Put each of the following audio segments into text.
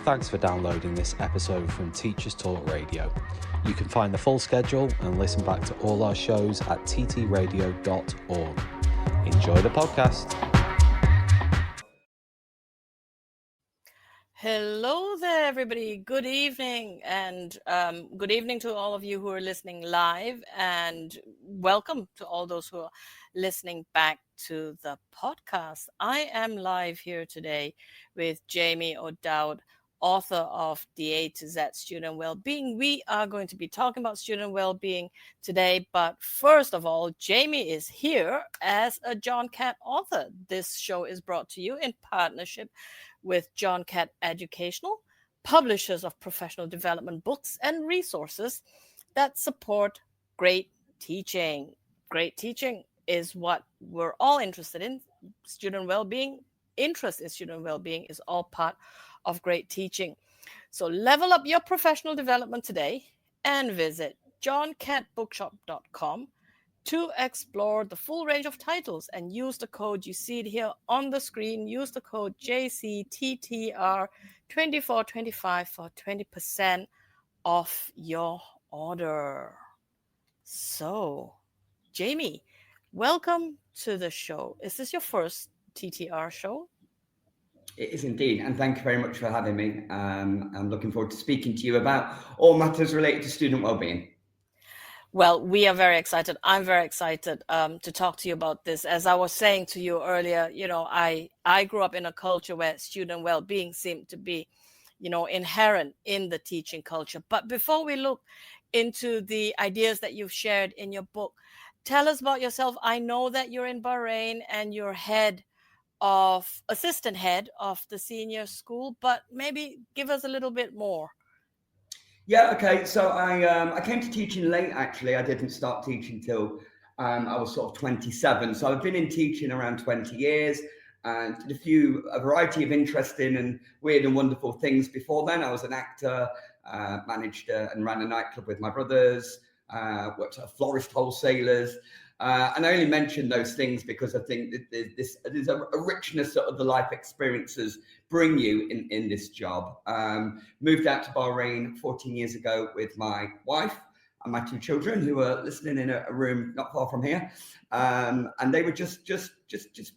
Thanks for downloading this episode from Teachers Talk Radio. You can find the full schedule and listen back to all our shows at ttradio.org. Enjoy the podcast. Hello there, everybody. Good evening, and good evening to all of you who are listening live, and welcome to all those who are listening back to the podcast. I am live here today with Jamie O'Dowd, author of The A to Z Student Wellbeing. We are going to be talking about student wellbeing today, but first of all, Jamie is here as a John Catt author. This show is brought to you in partnership with John Catt Educational, publishers of professional development books and resources that support great teaching. Great teaching is what we're all interested in. Student well-being, interest in student well-being is all part of great teaching. So level up your professional development today and visit johncattbookshop.com to explore the full range of titles and use the code. You see it here on the screen. Use the code JCTTR2425 for 20% off your order. So, Jamie, welcome to the show. Is this your first TTR show? It is indeed, and thank you very much for having me. I'm looking forward to speaking to you about all matters related to student wellbeing. Well, we are very excited. I'm very excited to talk to you about this. As I was saying to you earlier, I grew up in a culture where student well-being seemed to be, inherent in the teaching culture. But before we look into the ideas that you've shared in your book, tell us about yourself. I know that you're in Bahrain and you're assistant head of the senior school, but maybe give us a little bit more. Yeah, okay. So I came to teaching late, actually. I didn't start teaching till I was sort of 27. So I've been in teaching around 20 years and did a variety of interesting and weird and wonderful things before then. I was an actor, managed and ran a nightclub with my brothers, worked at florist wholesalers. And I only mention those things because I think that there's a richness that the life experiences bring you in this job. Moved out to Bahrain 14 years ago with my wife and my two children who were listening in a room not far from here. And they were just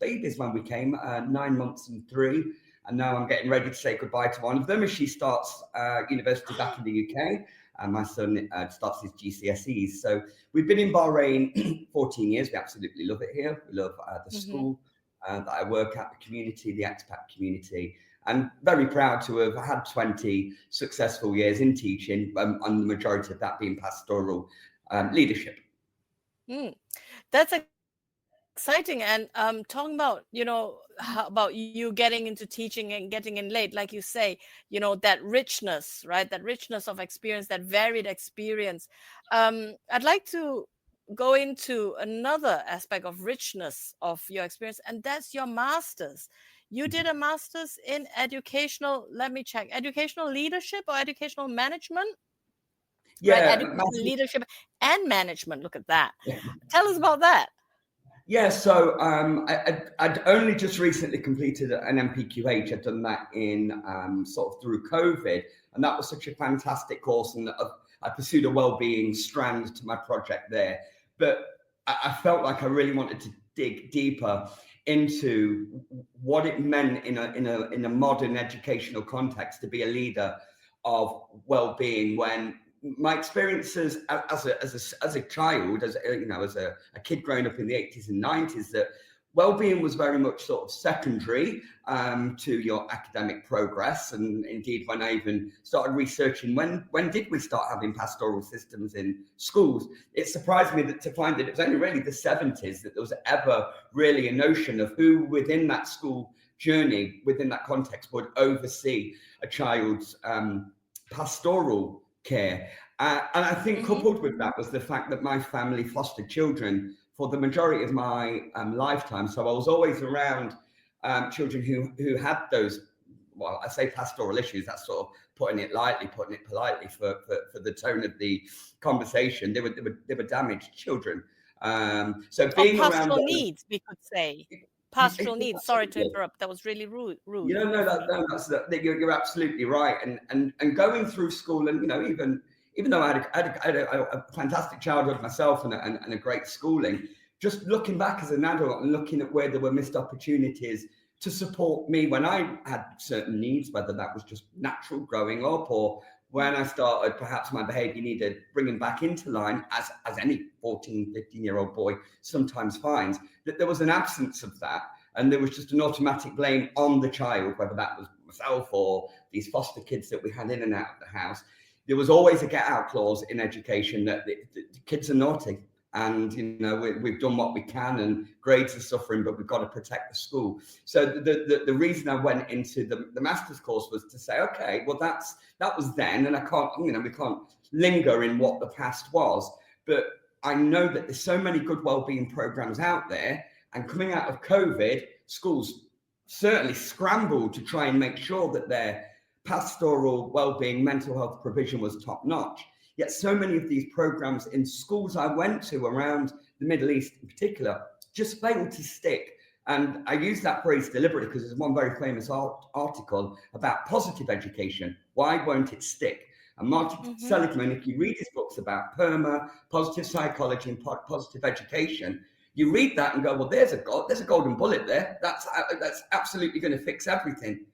babies when we came, 9 months and 3. And now I'm getting ready to say goodbye to one of them as she starts university back in the UK. And my son starts his GCSEs. So we've been in Bahrain 14 years. We absolutely love it here. We love the school that I work at, the community, the expat community. And very proud to have had 20 successful years in teaching, and the majority of that being pastoral leadership. That's exciting. And talking about, how about you getting into teaching and getting in late, like you say, that richness, right? That richness of experience, that varied experience. I'd like to go into another aspect of richness of your experience, and that's your master's. You did a master's in educational leadership or educational management? Yeah, right? Educational leadership and management. Look at that. Yeah. Tell us about that. Yeah, so I'd only just recently completed an MPQH. I'd done that in sort of through COVID, and that was such a fantastic course, and I pursued a wellbeing strand to my project there. But I felt like I really wanted to dig deeper into what it meant in a modern educational context to be a leader of wellbeing when my experiences as a child, as a kid growing up in the 80s and 90s, that well-being was very much sort of secondary to your academic progress. And indeed, when I even started researching when did we start having pastoral systems in schools, it surprised me to find that it was only really the 70s that there was ever really a notion of who within that school journey, within that context, would oversee a child's pastoral care. And I think coupled with that was the fact that my family fostered children for the majority of my lifetime. So I was always around children who had those, well, I say pastoral issues, that's sort of putting it politely for the tone of the conversation. They were damaged children. So being pastoral around needs, we could say. pastoral needs. Sorry to interrupt. That was really rude. You're absolutely right. And going through school, and even though I had a fantastic childhood myself and a great schooling, just looking back as an adult and looking at where there were missed opportunities to support me when I had certain needs, whether that was just natural growing up or when I started, perhaps my behavior needed bringing back into line, as any 14, 15-year-old boy sometimes finds, that there was an absence of that. And there was just an automatic blame on the child, whether that was myself or these foster kids that we had in and out of the house. There was always a get-out clause in education that the kids are naughty. And, we've done what we can and grades are suffering, but we've got to protect the school. So the reason I went into the master's course was to say, okay, well, that was then. And I can't, we can't linger in what the past was. But I know that there's so many good wellbeing programs out there. And coming out of COVID, schools certainly scrambled to try and make sure that their pastoral wellbeing, mental health provision was top notch. Yet so many of these programs in schools I went to around the Middle East in particular just failed to stick. And I use that phrase deliberately because there's one very famous article about positive education. Why won't it stick? And Martin Seligman, if you read his books about PERMA, positive psychology and positive education, you read that and go, well, there's a golden bullet there. That's absolutely going to fix everything.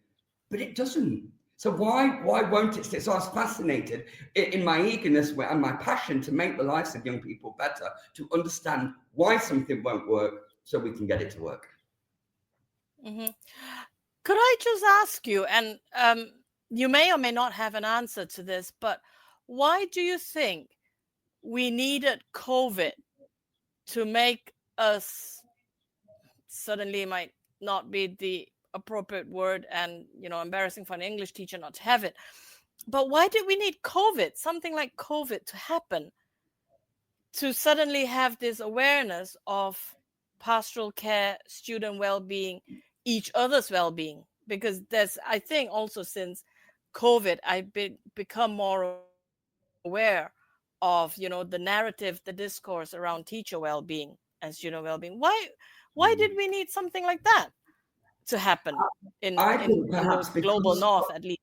But it doesn't. So why won't it stick? So I was fascinated in my eagerness and my passion to make the lives of young people better, to understand why something won't work so we can get it to work. Mm-hmm. Could I just ask you, and you may or may not have an answer to this, but why do you think we needed COVID to make us, suddenly might not be the appropriate word and embarrassing for an English teacher not to have it, but why did we need COVID, something like COVID, to happen to suddenly have this awareness of pastoral care, student well-being, each other's well-being? Because there's, I think, also since COVID, I've become more aware of the narrative, the discourse around teacher well-being and student well-being. Why did we need something like that to happen in the global north, at least?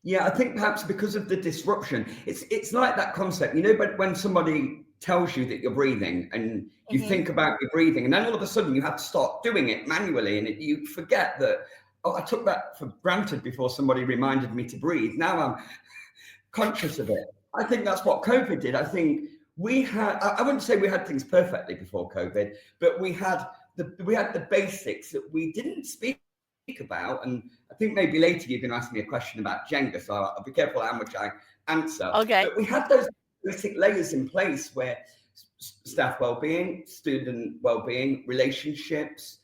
Yeah, I think perhaps because of the disruption. It's like that concept, but when somebody tells you that you're breathing and you think about your breathing, and then all of a sudden you have to start doing it manually, and you forget that, I took that for granted before somebody reminded me to breathe. Now I'm conscious of it. I think that's what COVID did. I think we had, I wouldn't say we had things perfectly before COVID, but we had the basics that we didn't speak about. And I think maybe later you're going to ask me a question about gender, so I'll be careful how much I answer. Okay. But we had those basic layers in place where staff well-being, student well-being, relationships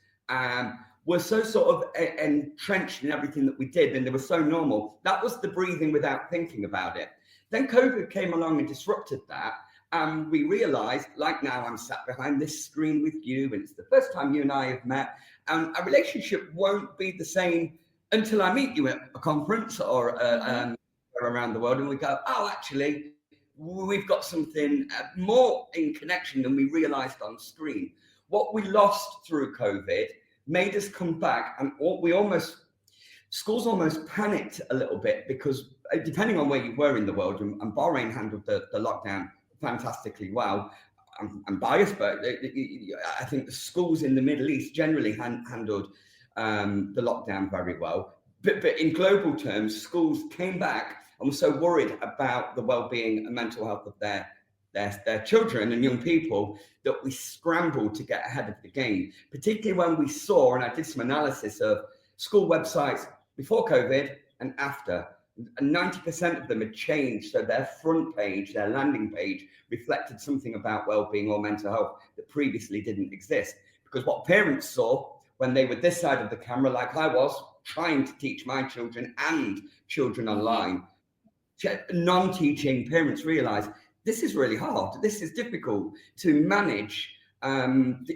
were so sort of entrenched in everything that we did, and they were so normal. That was the breathing without thinking about it. Then COVID came along and disrupted that. And we realized, like now I'm sat behind this screen with you, and it's the first time you and I have met, and our relationship won't be the same until I meet you at a conference or around the world, and we go, oh, actually, we've got something more in connection than we realized on screen. What we lost through COVID made us come back, and schools almost panicked a little bit, because depending on where you were in the world, and Bahrain handled the lockdown fantastically well. I'm biased, but I think the schools in the Middle East generally handled the lockdown very well. But in global terms, schools came back and were so worried about the well-being and mental health of their children and young people that we scrambled to get ahead of the game, particularly when we saw, and I did some analysis of school websites before COVID and after, and 90% of them had changed. So their front page, their landing page, reflected something about well-being or mental health that previously didn't exist. Because what parents saw when they were this side of the camera, like I was, trying to teach my children and children online, non-teaching parents realized this is really hard. This is difficult to manage.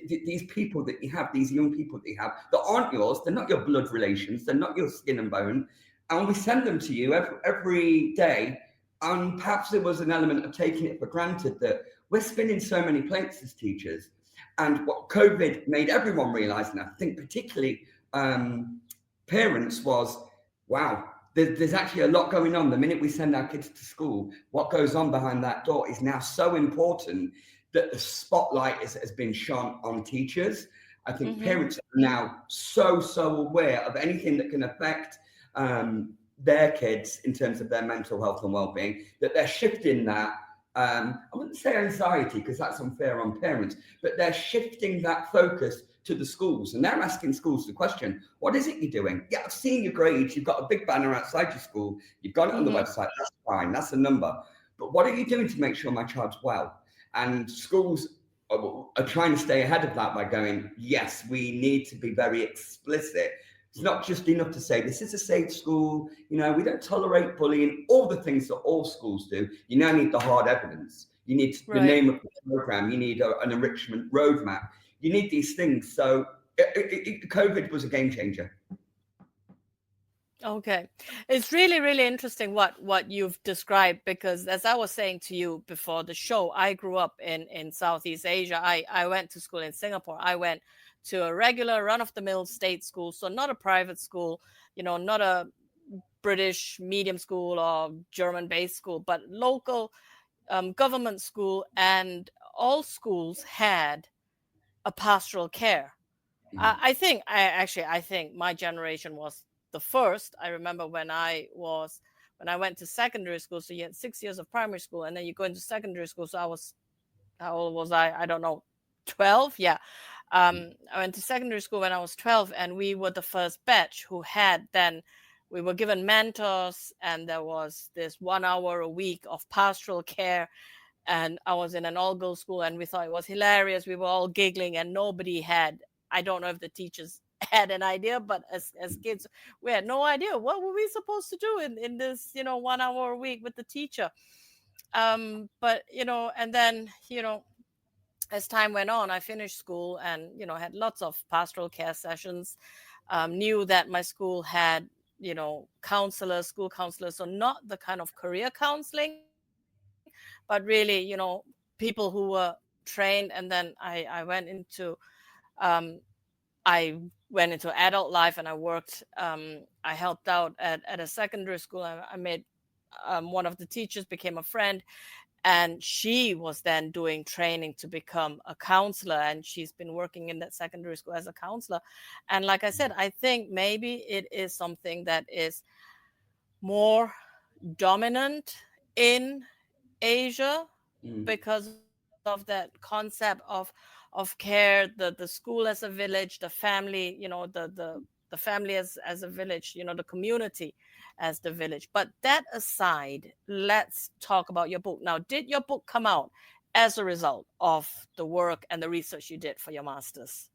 These people that you have, these young people that you have, that aren't yours, they're not your blood relations, they're not your skin and bone. And we send them to you every day. And perhaps there was an element of taking it for granted that we're spinning so many plates as teachers. And what COVID made everyone realize, and I think particularly parents, was, wow, there's actually a lot going on. The minute we send our kids to school, what goes on behind that door is now so important that the spotlight has been shone on teachers. I think parents are now so aware of anything that can affect their kids in terms of their mental health and well-being, that they're shifting that. I wouldn't say anxiety, because that's unfair on parents, but they're shifting that focus to the schools, and they're asking schools the question, what is it you're doing? Yeah, I've seen your grades, you've got a big banner outside your school, you've got it on the website, that's fine, that's a number. But what are you doing to make sure my child's well? And schools are trying to stay ahead of that by going, yes, we need to be very explicit. It's not just enough to say, this is a safe school, we don't tolerate bullying, all the things that all schools do. You now need the hard evidence. You need the name of the program. You need an enrichment roadmap. You need these things. So COVID was a game changer. Okay. It's really interesting what you've described, because as I was saying to you before the show, I grew up in Southeast Asia. I went to school in Singapore. I went to a regular run-of-the-mill state school, so not a private school, not a British medium school or German-based school, but local government school, and all schools had a pastoral care. I think my generation was the first. I remember when I went to secondary school, so you had 6 years of primary school, and then you go into secondary school. So how old was I? I don't know, 12. Yeah. I went to secondary school when I was 12, and we were the first batch who we were given mentors, and there was this 1 hour a week of pastoral care. And I was in an all-girls school, and we thought it was hilarious. We were all giggling, and nobody had, I don't know if the teachers had an idea, but as kids, we had no idea what were we supposed to do in this, 1 hour a week with the teacher. But, and then, as time went on, I finished school and, had lots of pastoral care sessions, knew that my school had, counselors, school counselors, so not the kind of career counseling, but really, people who were trained. And then I went into adult life, and I worked, I helped out at a secondary school. I made one of the teachers became a friend, and she was then doing training to become a counselor, and she's been working in that secondary school as a counselor. And like I said, I think maybe it is something that is more dominant in Asia because of that concept of care, the school as a village, the family, the family as a village, the community as the village. But that aside, let's talk about your book. Now, did your book come out as a result of the work and the research you did for your master's?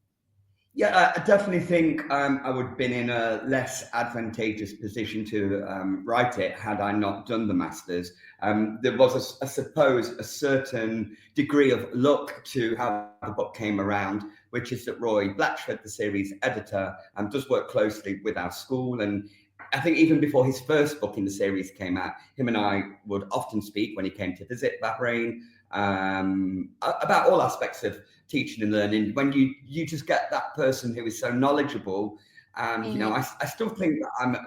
Yeah, I definitely think I would have been in a less advantageous position to write it had I not done the master's. There was, I suppose, a certain degree of luck to how the book came around, which is that Roy Blatchford, the series editor, does work closely with our school. And I think even before his first book in the series came out, him and I would often speak when he came to visit Bahrain about all aspects of teaching and learning. When you just get that person who is so knowledgeable, I still think that I'm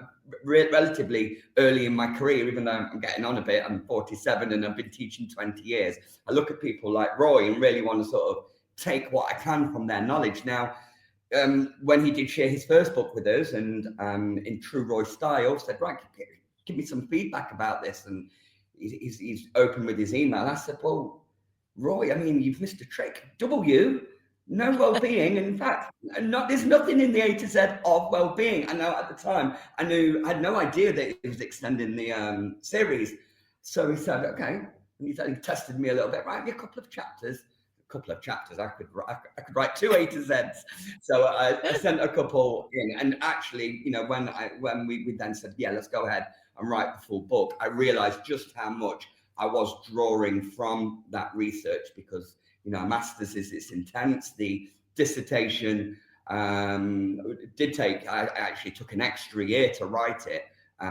relatively early in my career, even though I'm getting on a bit. I'm 47 and I've been teaching 20 years. I look at people like Roy and really want to sort of take what I can from their knowledge. Now, when he did share his first book with us, and in true Roy style, said, right, give me some feedback about this. And he's open with his email. I said, well, Roy, I mean, you've missed a trick. No well-being. In fact, there's nothing in the A to Z of well-being. I know at the time, I had no idea that he was extending the series. So he said, okay. And he tested me a little bit. Write me a couple of chapters. I could write 2 A to Z's. So I sent a couple in. And actually, when we then said, yeah, let's go ahead and write the full book, I realized just how much I was drawing from that research, because a master's it's intense. The dissertation did take. I actually took an extra year to write it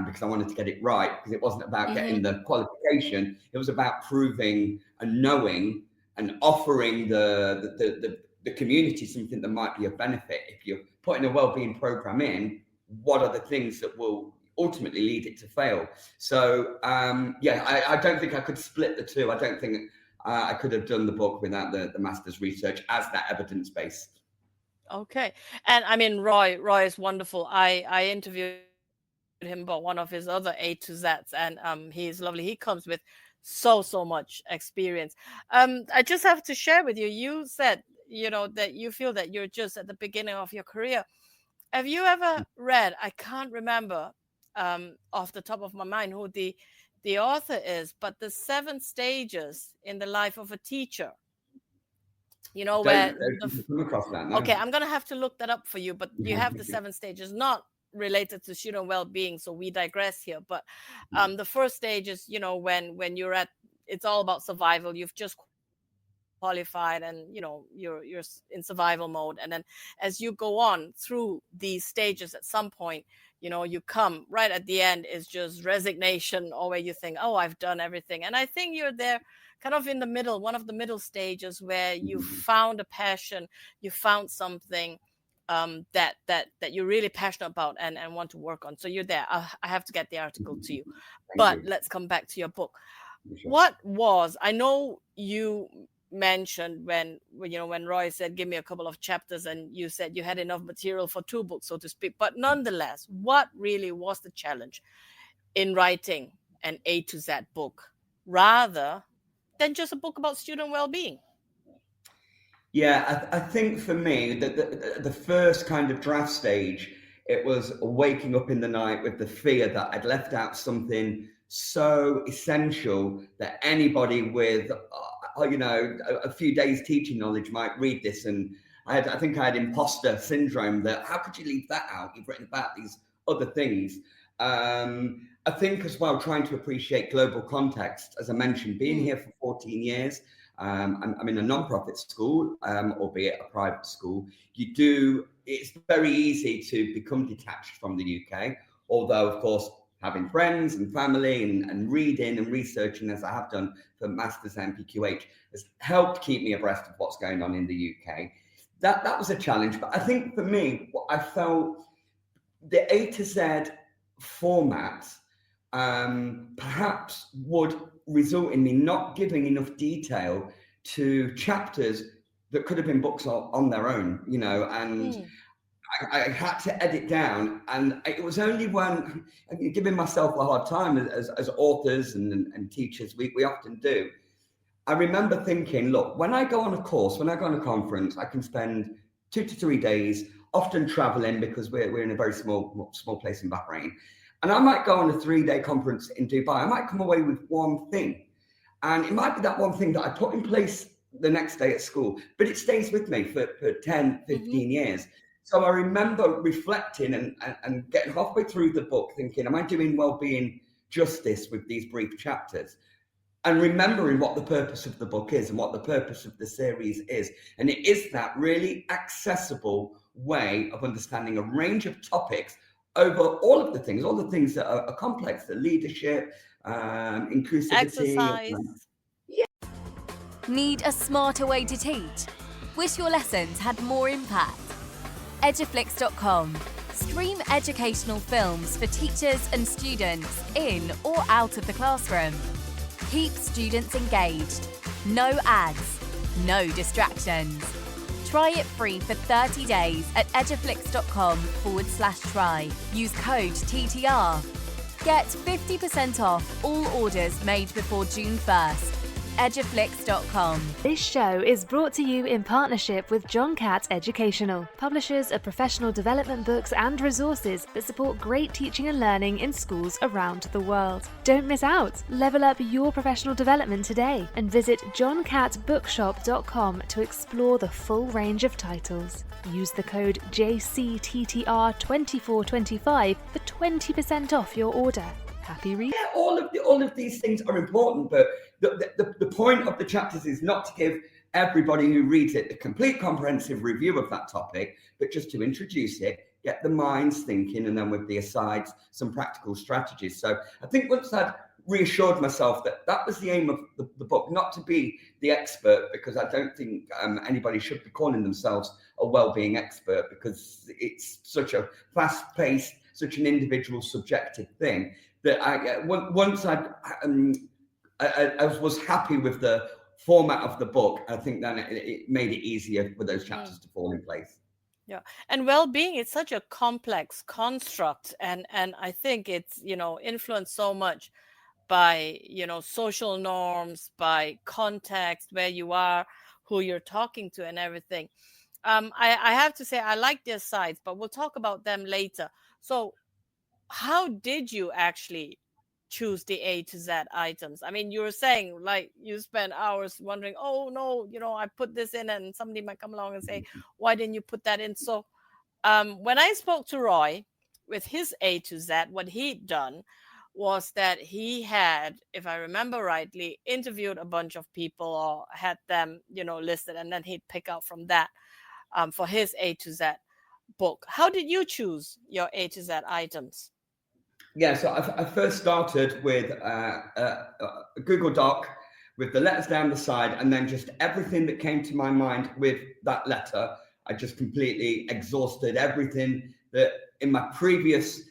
because I wanted to get it right, because it wasn't about getting the qualification. It was about proving and knowing and offering the the community something that might be of benefit. If you're putting a wellbeing program in, what are the things that will ultimately lead it to fail? So I don't think I could split the two. I don't think I could have done the book without the master's research as that evidence-based. Okay. And I mean, Roy is wonderful. I interviewed him about one of his other A to Zs, and he's lovely. He comes with so much experience. I just have to share with you, you said, that you feel that you're just at the beginning of your career. Have you ever read, I can't remember off the top of my mind who the author is, but the 7 stages in the life of a teacher? Where come across that, no. Okay, I'm gonna have to look that up for you, but you have the 7 stages, not related to student well-being, so we digress here. But the first stage is, when you're it's all about survival. You've just qualified, and you're in survival mode, and then as you go on through these stages, at some point, you come right at the end is just resignation, or where you think, oh, I've done everything. And I think you're there kind of in the middle, one of the middle stages, where you found a passion, you found something that you're really passionate about and want to work on. So you're there. I have to get the article to you. But let's come back to your book. What was, I know you mentioned when Roy said, give me a couple of chapters, and you said you had enough material for 2 books, so to speak. But nonetheless, what really was the challenge in writing an A to Z book rather than just a book about student well-being? Yeah, I think for me, the first kind of draft stage, it was waking up in the night with the fear that I'd left out something so essential that anybody with, a few days teaching knowledge might read this. And I think I had imposter syndrome, that how could you leave that out? You've written about these other things. I think as well, trying to appreciate global context, as I mentioned, being here for 14 years, I'm in a non-profit school, albeit a private school. It's very easy to become detached from the UK, although, of course, having friends and family and reading and researching, as I have done for Masters MPQH, has helped keep me abreast of what's going on in the UK. That was a challenge. But I think for me, what I felt, the A to Z format perhaps would result in me not giving enough detail to chapters that could have been books on their own, and I had to edit down. And it was only when, giving myself a hard time as authors and teachers, we often do. I remember thinking, look, when I go on a course, when I go on a conference, I can spend 2 to 3 days, often traveling, because we're in a very small place in Bahrain. And I might go on a 3-day conference in Dubai. I might come away with one thing. And it might be that one thing that I put in place the next day at school, but it stays with me for 10, 15 years. So I remember reflecting and getting halfway through the book thinking, am I doing well-being justice with these brief chapters? And remembering what the purpose of the book is and what the purpose of the series is. And it is that really accessible way of understanding a range of topics over all of the things that are complex, the leadership, inclusivity. Exercise. Need a smarter way to teach? Wish your lessons had more impact? Eduflix.com. Stream educational films for teachers and students in or out of the classroom. Keep students engaged. No ads, no distractions. Try it free for 30 days at eduflix.com/try. Use code TTR. Get 50% off all orders made before June 1st. Eduflix.com. This show is brought to you in partnership with John Catt Educational, publishers of professional development books and resources that support great teaching and learning in schools around the world. Don't miss out. Level up your professional development today and visit johncattbookshop.com to explore the full range of titles. Use the code JCTTR2425 for 20% off your order. Happy reading. Yeah, all of these things are important, but the point of the chapters is not to give everybody who reads it a complete comprehensive review of that topic, but just to introduce it, get the minds thinking, and then with the asides, some practical strategies. So I think once I'd reassured myself that that was the aim of the book, not to be the expert, because I don't think anybody should be calling themselves a well-being expert, because it's such a fast-paced, such an individual subjective thing that once I was happy with the format of the book, I think then it made it easier for those chapters to fall in place. Yeah, and well-being, it's such a complex construct, and I think it's, you know, influenced so much by, you know, social norms, by context, where you are, who you're talking to, and everything. I have to say I like their sides, but we'll talk about them later. So how did you actually choose the A to Z items? I mean, you were saying like you spent hours wondering, oh no, you know, I put this in, and somebody might come along and say, why didn't you put that in? So when I spoke to Roy with his A to Z, what he'd done was that he had, if I remember rightly, interviewed a bunch of people or had them, you know, listed, and then he'd pick out from that for his A to Z book. How did you choose your A to Z items? Yeah, so I first started with a Google Doc with the letters down the side, and then just everything that came to my mind with that letter. I just completely exhausted everything that in my previous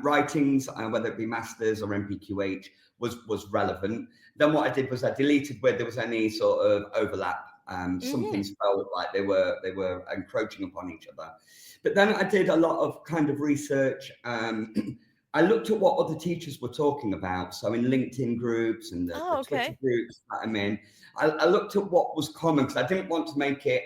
writings, whether it be masters or MPQH, was relevant. Then what I did was I deleted where there was any sort of overlap. Some things felt like they were encroaching upon each other. But then I did a lot of kind of research. I looked at what other teachers were talking about. So in LinkedIn groups and the Twitter groups that I'm in, I looked at what was common, because I didn't want to make it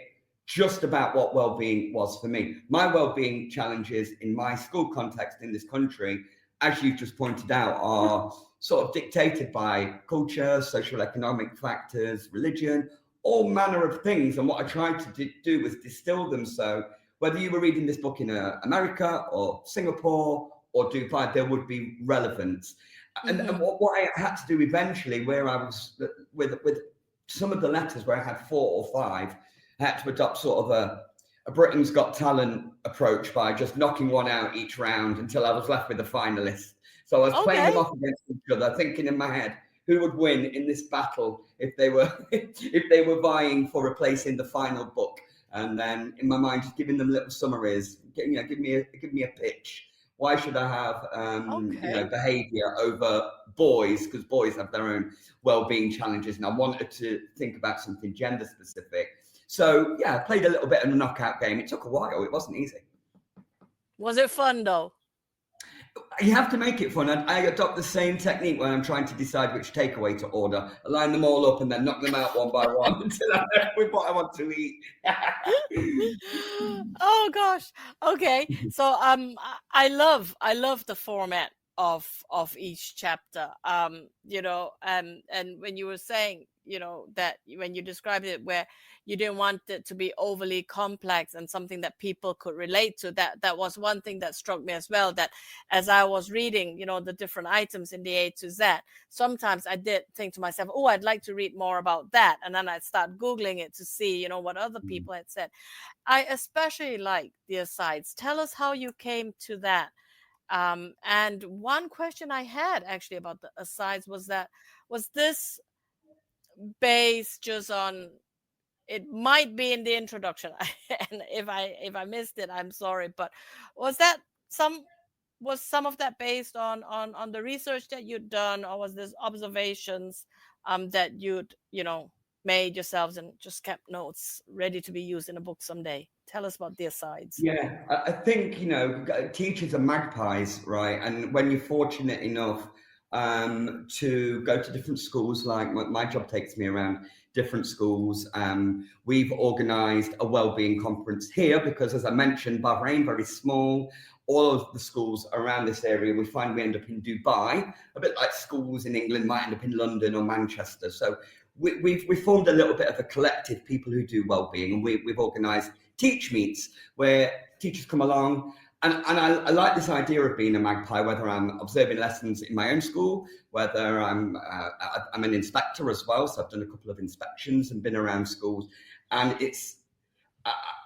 just about what well-being was for me. My well-being challenges in my school context in this country, as you just pointed out, are sort of dictated by culture, social economic factors, religion, all manner of things. And what I tried to do was distill them, so whether you were reading this book in America or Singapore or Dubai, there would be relevance. And what I had to do eventually, where I was with some of the letters where I had 4 or 5, I had to adopt sort of a Britain's Got Talent approach by just knocking one out each round until I was left with a finalist. So I was playing them off against each other, thinking in my head, who would win in this battle if they were vying for a place in the final book? And then in my mind, just giving them little summaries, give me a pitch. Why should I have behavior over boys? Because boys have their own well-being challenges, and I wanted to think about something gender specific. So yeah, I played a little bit of a knockout game. It took a while. It wasn't easy. Was it fun though? You have to make it fun. I adopt the same technique when I'm trying to decide which takeaway to order. I line them all up and then knock them out one by one until I know with what I want to eat. Oh gosh. Okay. So I love the format of each chapter. And when you were saying, that when you described it, where you didn't want it to be overly complex and something that people could relate to, that was one thing that struck me as well, that as I was reading, the different items in the A to Z, sometimes I did think to myself, oh, I'd like to read more about that. And then I'd start Googling it to see, what other people had said. I especially like the asides. Tell us how you came to that. And one question I had actually about the asides was this based just on, it might be in the introduction, and if I missed it, I'm sorry, but was some of that based on the research that you'd done, or was this observations that you'd made yourselves and just kept notes ready to be used in a book someday? Tell us about the asides. Yeah, I think teachers are magpies, right? And when you're fortunate enough to go to different schools, like my job takes me around different schools. We've organised a wellbeing conference here because, as I mentioned, Bahrain, very small. All of the schools around this area, we find we end up in Dubai, a bit like schools in England might end up in London or Manchester. So we formed a little bit of a collective, people who do wellbeing, and we've organised teach meets where teachers come along. And I like this idea of being a magpie, whether I'm observing lessons in my own school, whether I'm an inspector as well. So I've done a couple of inspections and been around schools. And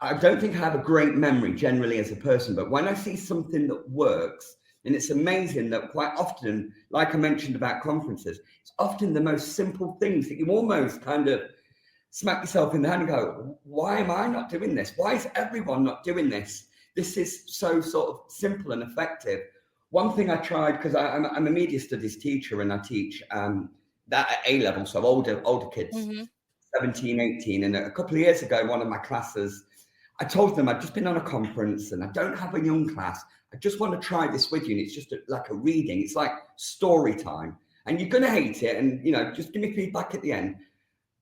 I don't think I have a great memory generally as a person, but when I see something that works, And it's amazing that quite often, like I mentioned about conferences, it's often the most simple things that you almost kind of smack yourself in the hand and go, why am I not doing this? Why is everyone not doing this? This is so sort of simple and effective. One thing I tried, because I'm a media studies teacher and I teach that at A level, so older kids, 17, 18. And a couple of years ago, in one of my classes, I told them I'd just been on a conference and I don't have a young class. I just want to try this with you. And it's just like a reading. It's like story time. And you're going to hate it. And, just give me feedback at the end.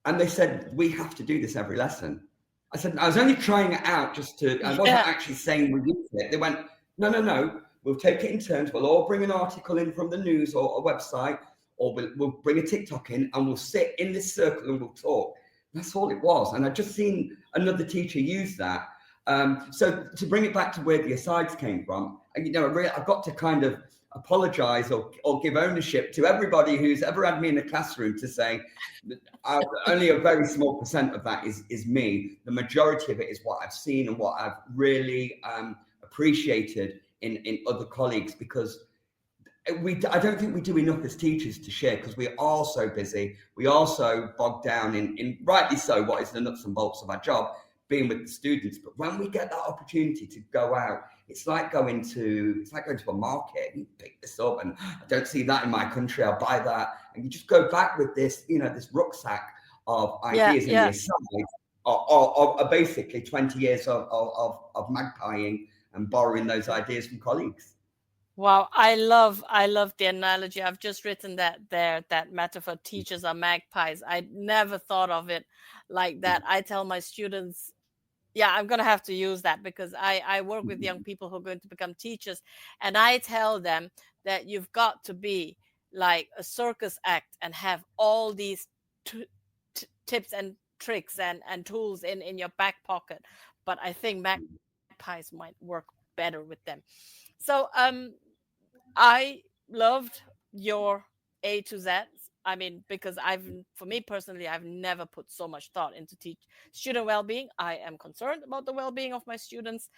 And they said, we have to do this every lesson. I said, I was only trying it out I wasn't actually saying we use it. They went, no, we'll take it in turns. We'll all bring an article in from the news or a website, or we'll bring a TikTok in and we'll sit in this circle and we'll talk. That's all it was. And I've just seen another teacher use that. So to bring it back to where the asides came from, I've got to kind of apologize or give ownership to everybody who's ever had me in a classroom to say only a very small percent of that is me. The majority of it is what I've seen and what I've really appreciated in other colleagues, because I don't think we do enough as teachers to share, because we are so busy. We are so bogged down in rightly so, what is the nuts and bolts of our job, being with the students. But when we get that opportunity to go out, it's like going to a market. You pick this up and I don't see that in my country, I'll buy that. And you just go back with this, this rucksack of ideas in your side, or basically 20 years of magpieing and borrowing those ideas from colleagues. Wow, I love the analogy. I've just written that metaphor, teachers are magpies. I never thought of it like that. I tell my students, I'm going to have to use that, because I work with young people who are going to become teachers. And I tell them that you've got to be like a circus act and have all these tips and tricks and tools in your back pocket. But I think magpies might work better with them. So I loved your A to Z. I mean, because for me personally, I've never put so much thought into student well-being. I am concerned about the well-being of my students,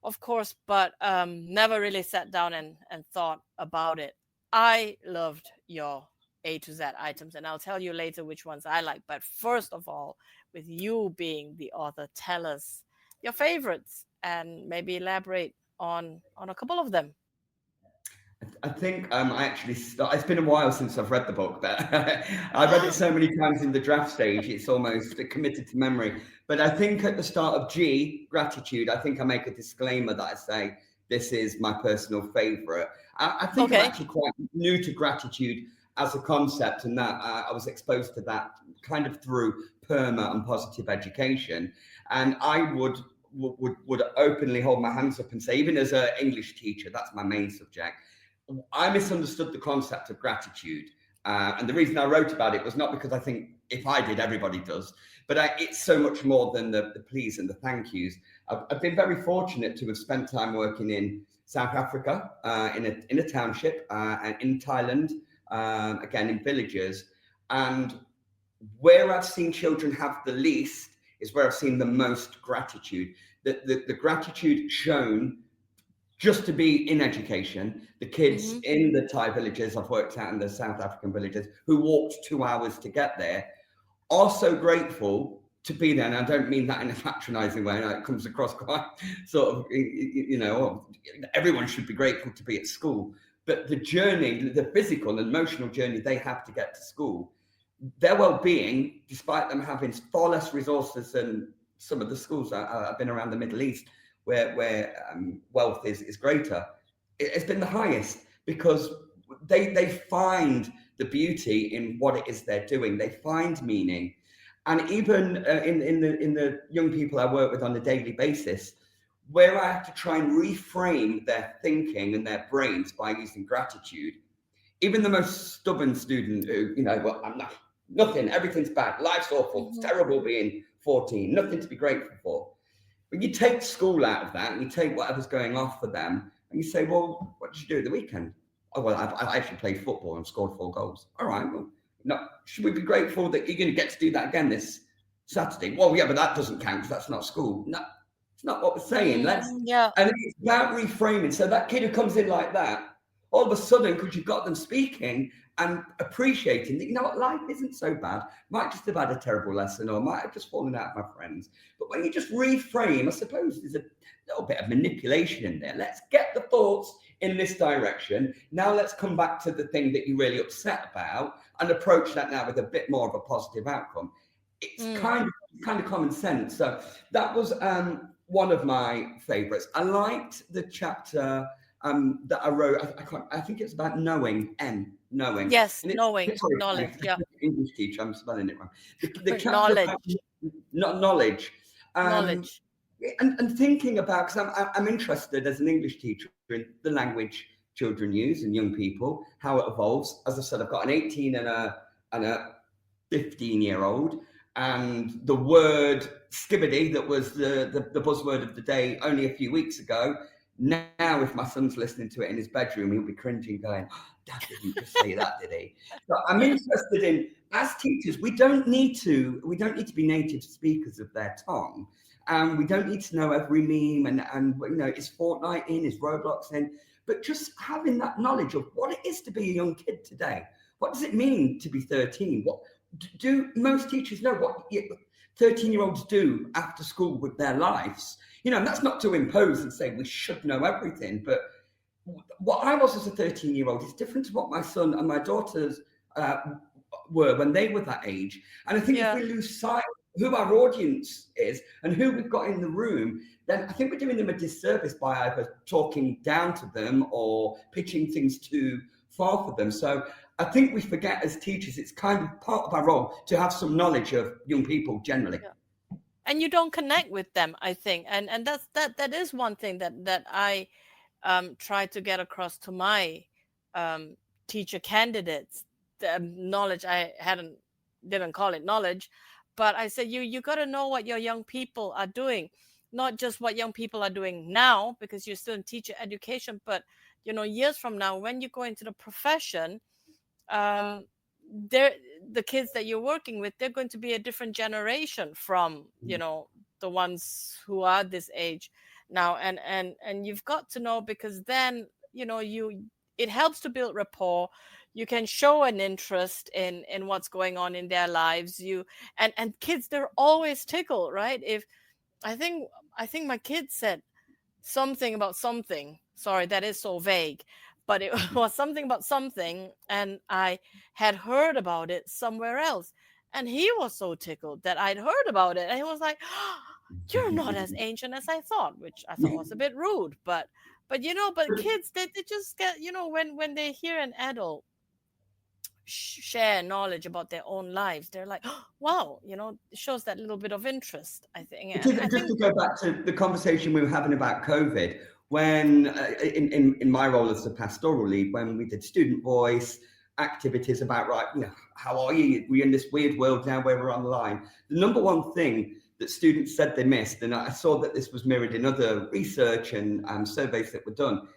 of course, but never really sat down and thought about it. I loved your A to Z items, and I'll tell you later which ones I like. But first of all, with you being the author, tell us your favorites and maybe elaborate on a couple of them. I think I actually it's been a while since I've read the book, but I've read it so many times in the draft stage, it's almost committed to memory. But I think at the start of G, gratitude, I think I make a disclaimer that I say, this is my personal favorite. I think I'm actually quite new to gratitude as a concept, and that I was exposed to that kind of through PERMA and positive education. And I would openly hold my hands up and say, even as an English teacher, that's my main subject, I misunderstood the concept of gratitude. And the reason I wrote about it was not because I think if I did, everybody does, but it's so much more than the please and the thank yous. I've been very fortunate to have spent time working in South Africa, in a township, and in Thailand, again, in villages. And where I've seen children have the least is where I've seen the most gratitude. The gratitude shown just to be in education. The kids in the Thai villages, I've worked out in the South African villages, who walked 2 hours to get there, are so grateful to be there. And I don't mean that in a patronizing way. It comes across quite sort of, everyone should be grateful to be at school. But the journey, the physical and emotional journey they have to get to school, their well-being, despite them having far less resources than some of the schools I've been around the Middle East, where wealth is greater, it's been the highest, because they find the beauty in what it is they're doing. They find meaning. And even in the young people I work with on a daily basis, where I have to try and reframe their thinking and their brains by using gratitude, even the most stubborn student who, well, I'm not, nothing, everything's bad, life's awful, it's terrible being 14, nothing to be grateful for. But you take school out of that and you take whatever's going off for them and you say, well, what did you do at the weekend? Oh, well, I actually played football and scored 4 goals. All right, well, no, should we be grateful that you're going to get to do that again this Saturday? Well, yeah, but that doesn't count because that's not school. No, It's not what we're saying. Yeah. And it's about reframing. So that kid who comes in like that, all of a sudden, because you've got them speaking and appreciating that, you know what, life isn't so bad. Might just have had a terrible lesson, or might have just fallen out with my friends. But when you just reframe, I suppose there's a little bit of manipulation in there. Let's get the thoughts in this direction. Now let's come back to the thing that you're really upset about and approach that now with a bit more of a positive outcome. It's kind of common sense. So that was one of my favorites. I liked the chapter that I wrote. I think it's about knowing. Knowing. Yes, knowing, knowledge. Yeah. English teacher, I'm spelling it wrong. The chapter Knowledge. About knowledge. Knowledge. And thinking about, because I'm interested as an English teacher in the language children use and young people, how it evolves. As I said, I've got an 18 and a 15-year-old. And the word skibbity, that was the buzzword of the day only a few weeks ago. Now, if my son's listening to it in his bedroom, he'll be cringing, going, oh, Dad didn't just say that, did he? So I'm interested in, as teachers, we don't need to be native speakers of their tongue. We don't need to know every meme and you know, is Fortnite in, is Roblox in, but just having that knowledge of what it is to be a young kid today. What does it mean to be 13? What do most teachers know what 13-year-olds do after school with their lives? You know, and that's not to impose and say we should know everything, but what I was as a 13-year-old is different to what my son and my daughters were when they were that age. And I think if we lose sight of who our audience is and who we've got in the room, then I think we're doing them a disservice by either talking down to them or pitching things too far for them. So I think we forget as teachers, it's kind of part of our role to have some knowledge of young people generally. Yeah. And you don't connect with them, I think. And that is one thing that I try to get across to my teacher candidates. The knowledge I didn't call it knowledge, but I said you got to know what your young people are doing, not just what young people are doing now, because you're still in teacher education, but you know, years from now, when you go into the profession, the kids that you're working with, they're going to be a different generation from, you know, the ones who are this age now. And you've got to know, because then, you know, it helps to build rapport. You can show an interest in what's going on in their lives. And kids, they're always tickled, right? If I think my kid said something about something. Sorry, that is so vague. But it was something about something, and I had heard about it somewhere else. And he was so tickled that I'd heard about it. And he was like, oh, you're not as ancient as I thought, which I thought was a bit rude. But you know, but kids, they just get, you know, when they hear an adult share knowledge about their own lives, they're like, oh, wow, you know, it shows that little bit of interest, I think. To go back to the conversation we were having about COVID, when in my role as the pastoral lead, when we did student voice activities about, right, you know, how are you? We're in this weird world now where we're online. The number one thing that students said they missed, and I saw that this was mirrored in other research and surveys that were done,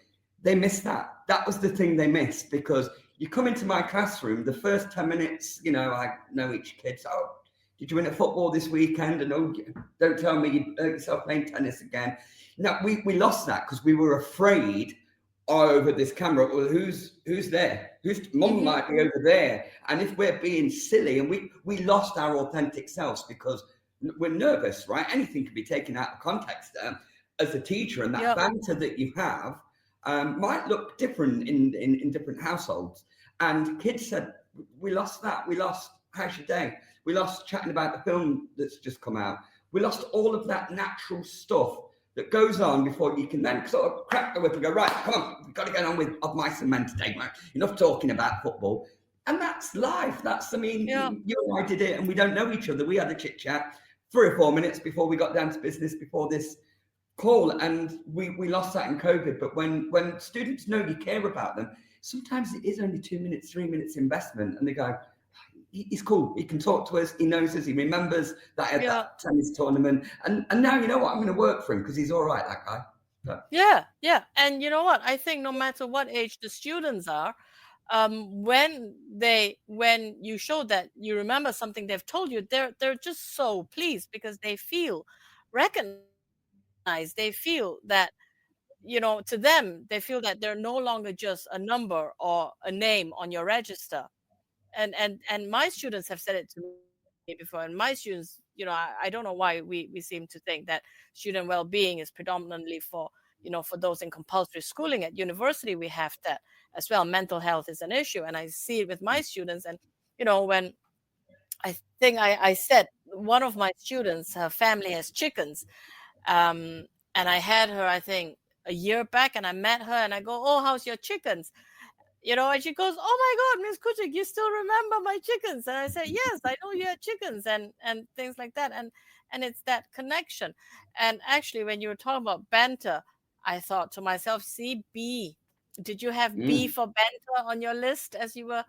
they missed that. That was the thing they missed, because you come into my classroom, the first 10 minutes, you know, I know each kid. So, oh, did you win at football this weekend? And oh, don't tell me you hurt yourself playing tennis again. No, we lost that because we were afraid over this camera. Well, who's there? Whose mum might be over there? And if we're being silly, and we lost our authentic selves because we're nervous, right? Anything can be taken out of context as a teacher, and that banter that you have might look different in different households. And kids said, we lost that. We lost how's your day? We lost chatting about the film that's just come out. We lost all of that natural stuff that goes on before you can then sort of crack the whip and go, right, come on, we've got to get on with Of Mice and Men today, right? Enough talking about football. And that's life. That's, I mean, you and I did it and we don't know each other. We had a chit chat 3 or 4 minutes before we got down to business, before this call. And we lost that in COVID. But when students know you care about them, sometimes it is only 2 minutes, 3 minutes investment. And they go, he's cool. He can talk to us. He knows us. He remembers that I had that tennis tournament. And now, you know what? I'm going to work for him because he's all right, that guy. But. Yeah. And you know what? I think no matter what age the students are, when you show that you remember something they've told you, they're just so pleased because they feel recognized they feel that, to them, they feel that they're no longer just a number or a name on your register. And my students have said it to me before, and my students, I don't know why we seem to think that student well-being is predominantly for those in compulsory schooling. At university we have that as well. Mental health is an issue, and I see it with my students. And when I think I said, one of my students, her family has chickens, and I had her, I think, a year back, and I met her and I go, "Oh, how's your chickens?" And she goes, "Oh my God, Miss Kuttig, you still remember my chickens?" And I said, "Yes, I know you had chickens," and things like that. And it's that connection. And actually, when you were talking about banter, I thought to myself, see, B. Did you have B for banter on your list as you were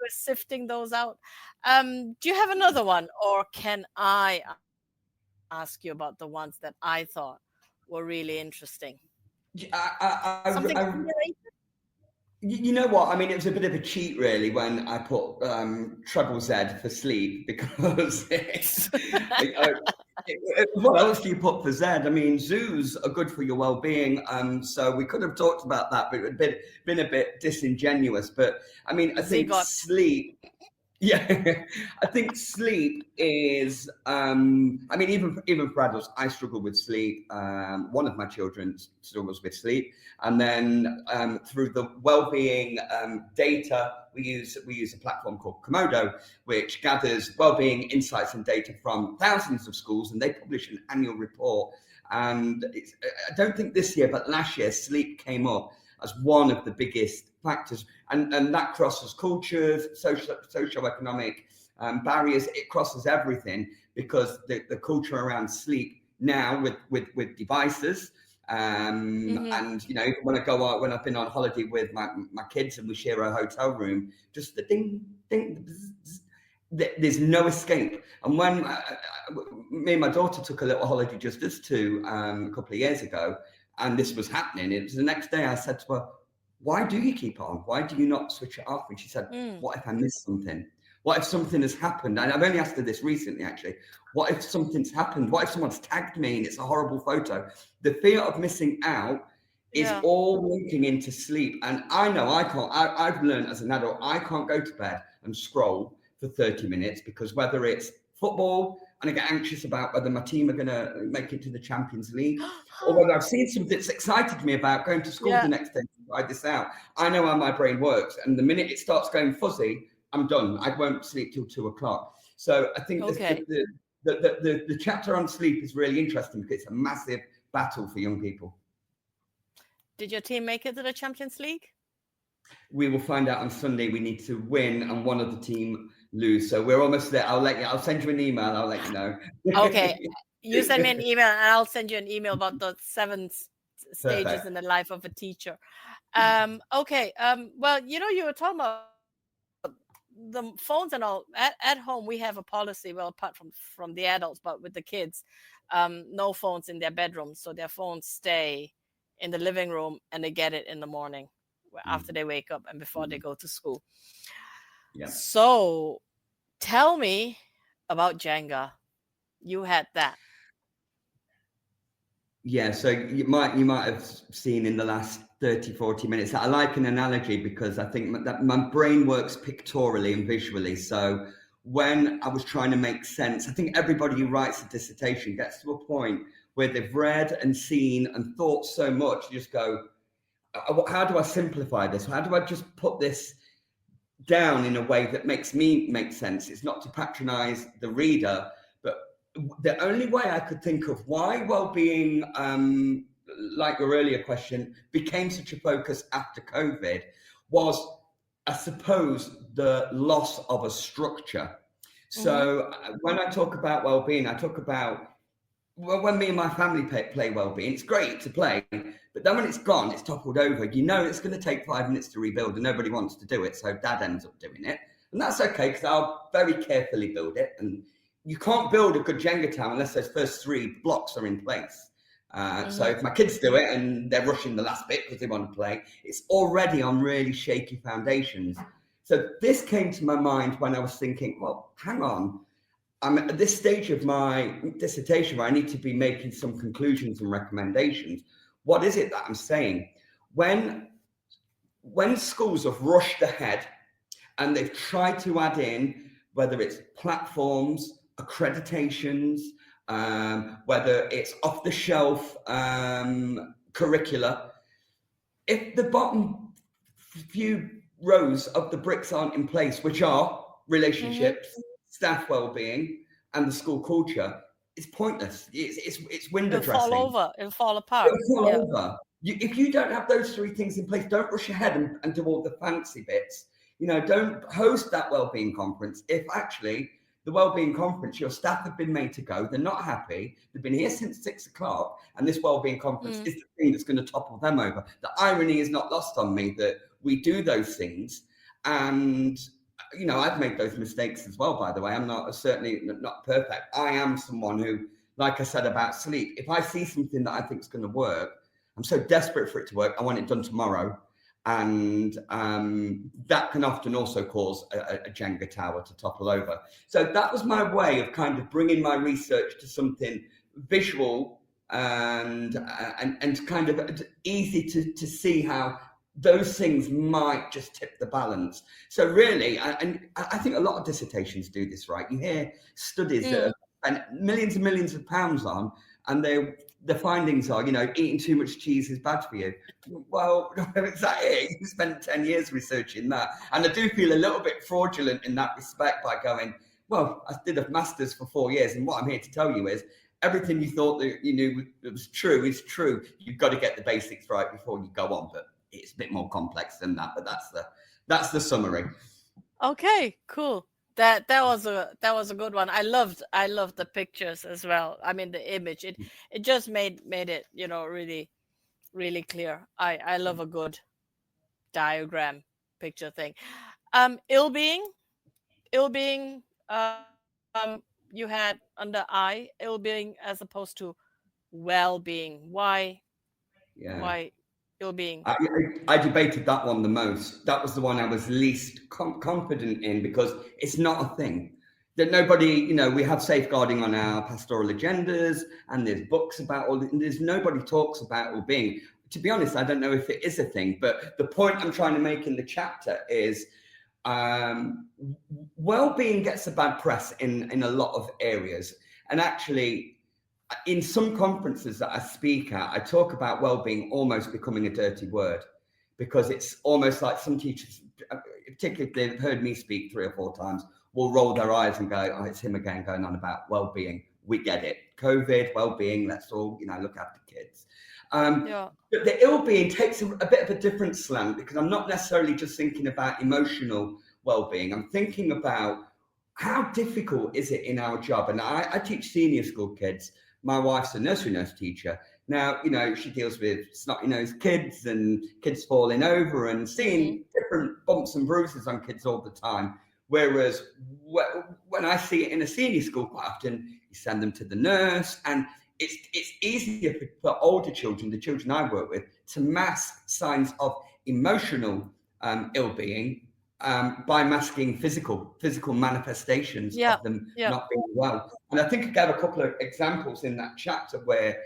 sifting those out? Do you have another one, or can I ask you about the ones that I thought were really interesting? Something underrated? You know what? I mean, it was a bit of a cheat, really, when I put treble Z for sleep, because what else do you put for Z? I mean, zoos are good for your well-being, so we could have talked about that, but it would have been a bit disingenuous. But I mean, I think sleep. Yeah, I think sleep is, I mean, even for adults, I struggle with sleep. One of my children struggles with sleep. And then through the well-being data, we use a platform called Komodo, which gathers well-being insights and data from thousands of schools, and they publish an annual report. And I don't think this year, but last year, sleep came up as one of the biggest factors, and that crosses cultures, socioeconomic barriers. It crosses everything, because the culture around sleep now with devices, and when I've been on holiday with my kids and we share a hotel room, just the ding ding, there's no escape. And when me and my daughter took a little holiday just us two a couple of years ago, and this was happening, it was the next day I said to her, "Why do you keep it on? Why do you not switch it off?" And she said, "What if I miss something? What if something has happened?" And I've only asked her this recently, actually. What if something's happened? What if someone's tagged me and it's a horrible photo? The fear of missing out is all linking into sleep. And I know I've learned as an adult, I can't go to bed and scroll for 30 minutes, because whether it's football and I get anxious about whether my team are going to make it to the Champions League, or whether I've seen something that's excited me about going to school the next day to try this out. I know how my brain works. And the minute it starts going fuzzy, I'm done. I won't sleep till 2:00. So I think the chapter on sleep is really interesting, because it's a massive battle for young people. Did your team make it to the Champions League? We will find out on Sunday. We need to win and one of the team lose. So we're almost there. I'll send you an email. I'll let you know. Okay. You send me an email and I'll send you an email about the 7 stages in the life of a teacher. Okay. Well, you were talking about the phones and all. At home, we have a policy, well, apart from the adults, but with the kids, no phones in their bedrooms. So their phones stay in the living room and they get it in the morning after they wake up and before they go to school. Yeah. So tell me about Jenga. You had that. Yeah, so you might have seen in the last 30, 40 minutes. I like an analogy, because I think that my brain works pictorially and visually. So when I was trying to make sense, I think everybody who writes a dissertation gets to a point where they've read and seen and thought so much, you just go, how do I simplify this? How do I just put this down in a way that makes me make sense? It's not to patronize the reader, but the only way I could think of why well-being, like your earlier question, became such a focus after COVID was, I suppose, the loss of a structure. So when I talk about well-being, I talk about, well, when me and my family play well-being, it's great to play, but then when it's gone, it's toppled over. It's going to take 5 minutes to rebuild, and nobody wants to do it, so Dad ends up doing it, and that's okay, because I'll very carefully build it. And you can't build a good Jenga tower unless those first 3 blocks are in place. So if my kids do it and they're rushing the last bit because they want to play, it's already on really shaky foundations. So this came to my mind when I was thinking, well, hang on. I'm at this stage of my dissertation where I need to be making some conclusions and recommendations. What is it that I'm saying? When schools have rushed ahead and they've tried to add in, whether it's platforms, accreditations, whether it's off-the-shelf curricula, if the bottom few rows of the bricks aren't in place, which are relationships, staff well-being, and the school culture, it's pointless. It's window dressing. It'll fall over. It'll fall apart. It'll fall over. If you don't have those three things in place, don't rush ahead and do all the fancy bits. Don't host that wellbeing conference if actually the wellbeing conference, your staff have been made to go, they're not happy, they've been here since 6 o'clock, and this wellbeing conference is the thing that's going to topple them over. The irony is not lost on me that we do those things, and I've made those mistakes as well, by the way. I'm certainly not perfect. I am someone who, like I said about sleep, if I see something that I think is going to work, I'm so desperate for it to work, I want it done tomorrow. And that can often also cause a Jenga tower to topple over. So that was my way of kind of bringing my research to something visual and kind of easy to see how those things might just tip the balance. So really, and I think a lot of dissertations do this, right? You hear studies that have spent millions and millions of pounds on, and the findings are, eating too much cheese is bad for you. Well, is that it? You spent 10 years researching that. And I do feel a little bit fraudulent in that respect by going, well, I did a master's for 4 years. And what I'm here to tell you is everything you thought that you knew was true is true. You've got to get the basics right before you go on. But it's a bit more complex than that. But that's the summary. Okay, cool. That was a good one. I loved the pictures as well. I mean, the image. It just made it, really, really clear. I love a good diagram picture thing. Ill-being, you had under I, ill-being as opposed to well-being. Why? Yeah. Why ill-being? I debated that one the most. That was the one I was least confident in because it's not a thing. That nobody, we have safeguarding on our pastoral agendas and there's books about all, and there's nobody talks about well-being. To be honest, I don't know if it is a thing, but the point I'm trying to make in the chapter is well-being gets a bad press in a lot of areas. And actually, in some conferences that I speak at, I talk about well-being almost becoming a dirty word because it's almost like some teachers, particularly if they've heard me speak 3 or 4 times, will roll their eyes and go, oh, it's him again going on about well-being. We get it. COVID, well-being, let's all, look after kids. But the ill-being takes a bit of a different slant because I'm not necessarily just thinking about emotional well-being. I'm thinking about how difficult is it in our job? And I teach senior school kids. My wife's a nursery nurse teacher. Now, she deals with snotty-nosed kids and kids falling over and seeing different bumps and bruises on kids all the time. Whereas when I see it in a senior school, quite often you send them to the nurse, and it's easier for older children, the children I work with, to mask signs of emotional ill-being by masking physical manifestations of them not being well. And I think I gave a couple of examples in that chapter where,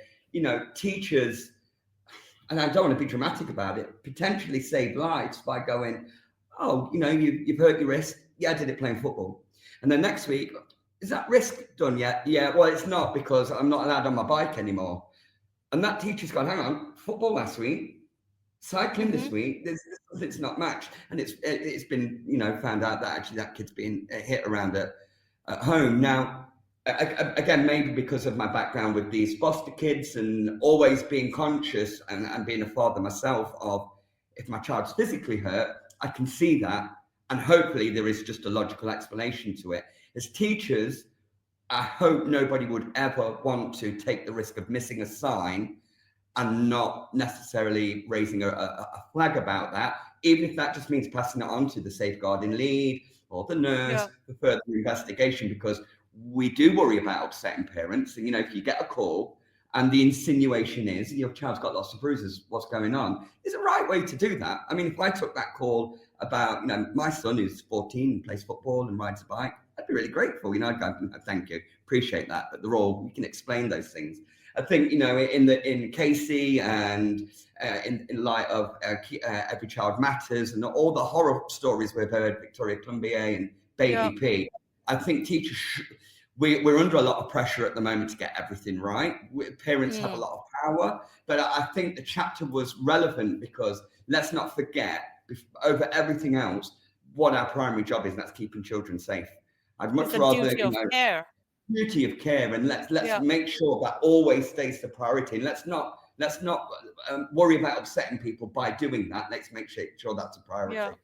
teachers, and I don't want to be dramatic about it, potentially save lives by going, oh, you've hurt your wrist. Yeah, I did it playing football. And then next week, is that wrist done yet? Yeah, well, it's not because I'm not allowed on my bike anymore. And that teacher's gone, hang on, football last week, cycling this week, it's not matched. And it's been, found out that actually that kid's been hit around at home. Now, again, maybe because of my background with these foster kids and always being conscious and being a father myself of if my child's physically hurt, I can see that. And hopefully there is just a logical explanation to it. As teachers, I hope nobody would ever want to take the risk of missing a sign and not necessarily raising a flag about that, even if that just means passing it on to the safeguarding lead or the nurse for further investigation, because we do worry about upsetting parents. And, if you get a call and the insinuation is your child's got lots of bruises, what's going on? There's a right way to do that. I mean, if I took that call about, my son who's 14, plays football and rides a bike, I'd be really grateful. I'd go, thank you, appreciate that. But we can explain those things. I think, in Casey and in light of Every Child Matters and all the horror stories we've heard, Victoria Clumbier and Baby P, I think teachers, we're under a lot of pressure at the moment to get everything right. Parents have a lot of power, but I think the chapter was relevant because let's not forget, over everything else, what our primary job is, and that's keeping children safe. I'd much rather, duty of care, and let's make sure that always stays the priority, and let's not worry about upsetting people by doing that. Let's make sure that's a priority.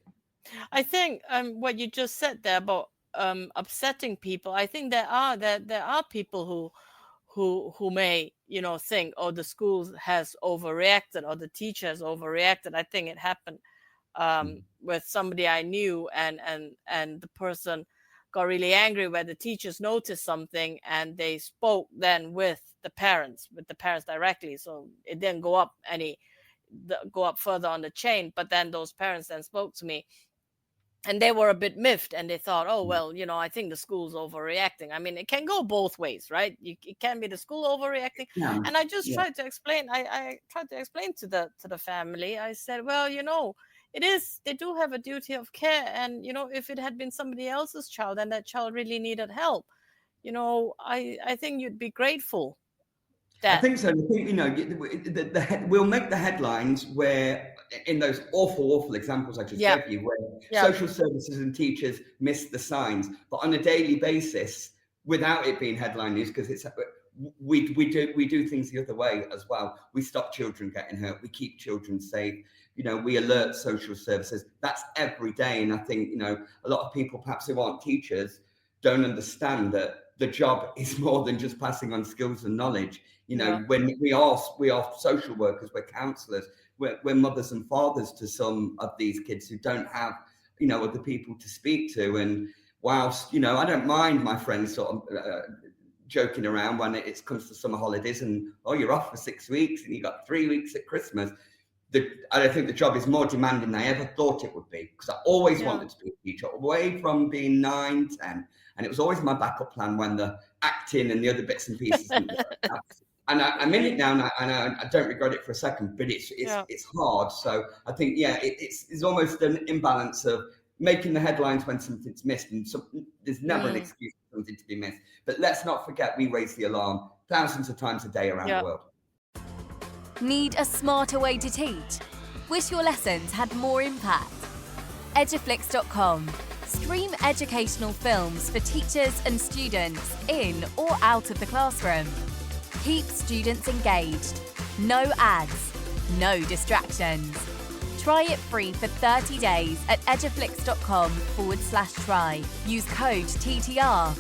I think what you just said there about upsetting people, I think there are people who may think, oh, the school has overreacted or the teacher has overreacted. I think it happened with somebody I knew, and the person got really angry where the teachers noticed something and they spoke then with the parents directly. So it didn't go up further on the chain. But then those parents then spoke to me and they were a bit miffed and they thought, oh, well, I think the school's overreacting. I mean, it can go both ways, right? It can be the school overreacting. Yeah. And I just tried to explain, I tried to explain to the family. I said, well, they do have a duty of care. And, if it had been somebody else's child and that child really needed help, I think you'd be grateful. I think so. I think, we'll make the headlines where in those awful examples I just gave you, where social services and teachers miss the signs, but on a daily basis, without it being headline news, because we do things the other way as well. We stop children getting hurt. We keep children safe. We alert social services. That's every day. And I think, a lot of people perhaps who aren't teachers don't understand that the job is more than just passing on skills and knowledge. When we are social workers, we're counsellors, we're mothers and fathers to some of these kids who don't have, other people to speak to. And whilst, I don't mind my friends sort of joking around when it comes to summer holidays and, oh, you're off for 6 weeks and you got 3 weeks at Christmas. I think the job is more demanding than I ever thought it would be, because I always wanted to be a teacher, away from being 9, 10. And it was always my backup plan when the acting and the other bits and pieces. And I'm in it now, and I don't regret it for a second, but it's hard. So I think, it's almost an imbalance of making the headlines when something's missed. And there's never an excuse for something to be missed. But let's not forget, we raise the alarm thousands of times a day around the world. Need a smarter way to teach? Wish your lessons had more impact? Eduflix.com. Stream educational films for teachers and students in or out of the classroom. Keep students engaged. No ads, no distractions. Try it free for 30 days at eduflix.com/try. Use code TTR.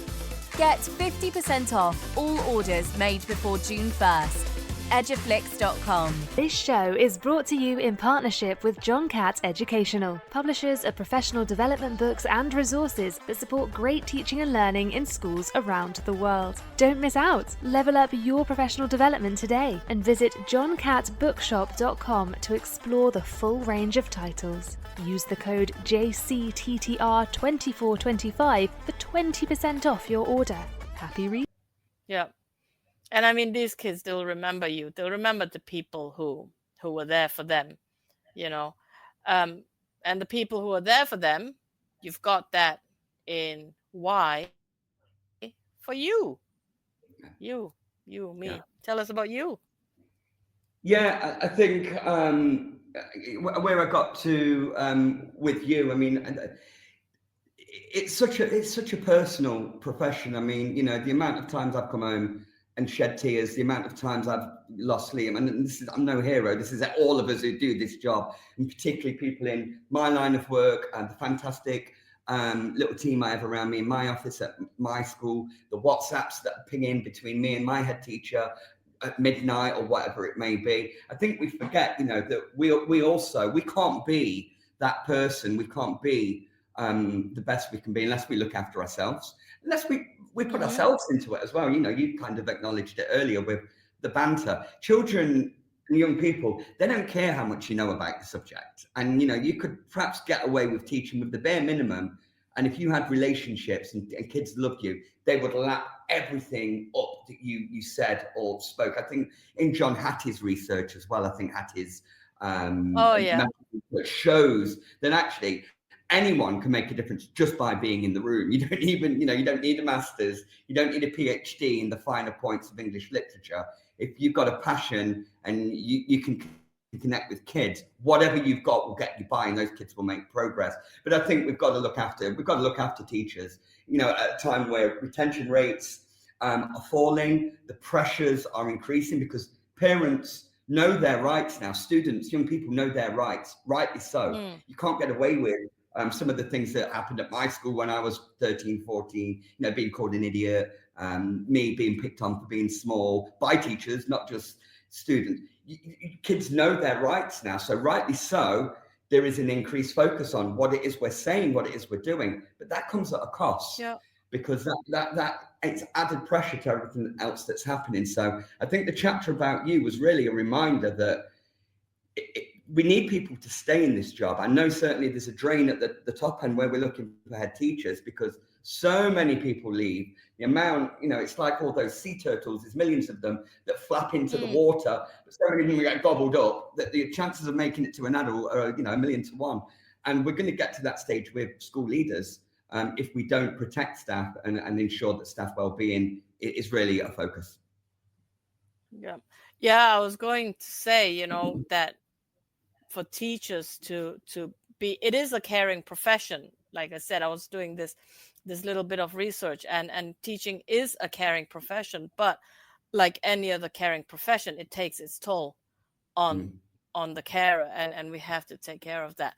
Get 50% off all orders made before June 1st. Eduflix.com. This show is brought to you in partnership with John Catt Educational, publishers of professional development books and resources that support great teaching and learning in schools around the world. Don't miss out. Level up your professional development today and visit johncattbookshop.com to explore the full range of titles. Use the code JCTTR2425 for 20% off your order. Happy reading. Yeah. And I mean, these kids, they'll remember you. They'll remember the people who were there for them, and the people who are there for them, you've got that in why for you, me. Yeah. Tell us about you. Yeah, I think where I got to with you, I mean, it's such a personal profession. I mean, the amount of times I've come home and shed tears, the amount of times I've lost Liam, and I'm no hero. This is all of us who do this job, and particularly people in my line of work and the fantastic little team I have around me in my office at my school, the WhatsApps that ping in between me and my head teacher at midnight or whatever it may be. I think we forget, that we can't be that person. We can't be the best we can be unless we look after ourselves, unless we put ourselves into it as well. You kind of acknowledged it earlier with the banter. Children and young people, they don't care how much you know about the subject. And, you could perhaps get away with teaching with the bare minimum And if you had relationships and kids loved you, they would lap everything up that you said or spoke. I think in John Hattie's research as well, I think Hattie's shows that actually anyone can make a difference just by being in the room. You don't even, you don't need a master's, you don't need a PhD in the finer points of English literature. If you've got a passion and you can connect with kids, whatever you've got will get you by, and those kids will make progress. But I think we've got to look after teachers, at a time where retention rates are falling, the pressures are increasing because parents know their rights now. Students, young people know their rights, rightly so. You can't get away with some of the things that happened at my school when I was 13, 14, being called an idiot, me being picked on for being small by teachers, not just students. Kids know their rights now. So rightly so, there is an increased focus on what it is we're saying, what it is we're doing, but that comes at a cost. Yeah. Because that it's added pressure to everything else that's happening. So I think the chapter about you was really a reminder that we need people to stay in this job. I know certainly there's a drain at the top end where we're looking for head teachers because so many people leave. The amount, it's like all those sea turtles, there's millions of them that flap into the water, but so many of them get gobbled up that the chances of making it to an adult are, 1,000,000 to 1. And we're going to get to that stage with school leaders if we don't protect staff and ensure that staff well-being is really a focus. Yeah, I was going to say, that for teachers to be, it is a caring profession. Like I said, I was doing this little bit of research, and teaching is a caring profession, but like any other caring profession, it takes its toll on the carer, and we have to take care of that.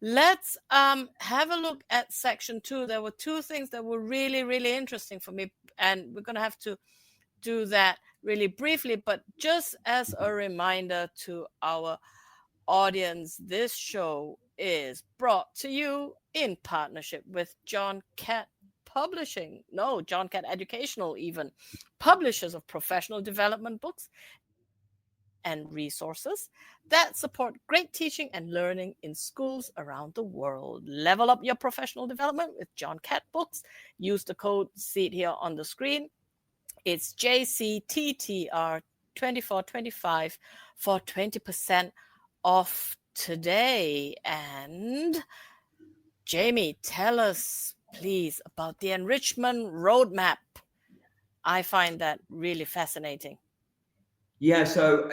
Let's have a look at section 2. There were 2 things that were really, really interesting for me, and we're going to have to do that really briefly, but just as a reminder to our audience, this show is brought to you in partnership with John Catt Educational, even publishers of professional development books and resources that support great teaching and learning in schools around the world. Level up your professional development with John Catt books. Use the code, see it here on the screen. It's JCTTR 2425 for 20% off today. And Jamie, tell us please about the enrichment roadmap. I find that really fascinating. Yeah, so